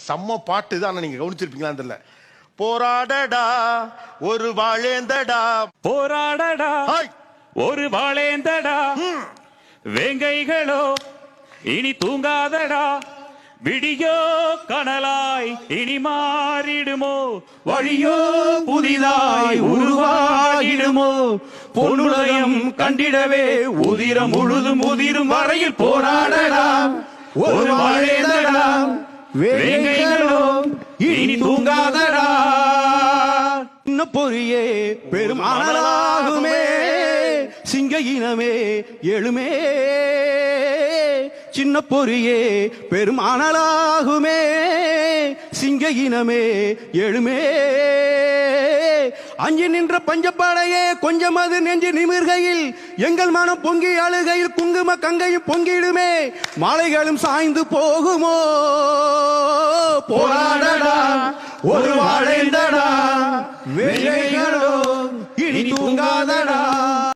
செம்ம பாட்டு இது. ஆனா நீங்க கவனிச்சிருப்பீங்களான்னு தெரியல. போராடடா ஒரு வாழேந்தடா, போராடடா ஒரு வாழேந்தடா, வேங்கைகளோ இனி தூங்காதடா, விடியோ கனலாய் இனி மாறிடுமோ, வழியோ புதிதாய் உருவாகிடுமோ, பொன்னுலகம் கண்டிடவே உதிரம் முழுதும் உதிரும் வரையில் போராடடா ஒரு வாழேந்தடா, வேங்கைகளோ இனி தூங்காதடா. சின்ன பொறியே பெருமானலாகுமே, சிங்க இனமே எழுமே, சின்ன பொறியே பெருமானலாகுமே, சிங்க இனமே எழுமே, அஞ்சி நின்ற பஞ்சப்பாடையே கொஞ்சம் அது நெஞ்சு நிமிர்கையில், எங்கள் மனம் பொங்கி அழுகையில் குங்கும கங்கையும் பொங்கிடுமே, மாலைகளும் சாய்ந்து போகுமோ, போராடடா ஒரு வாழேந்தடா, வேலைகளோ இனி தூங்காதடா.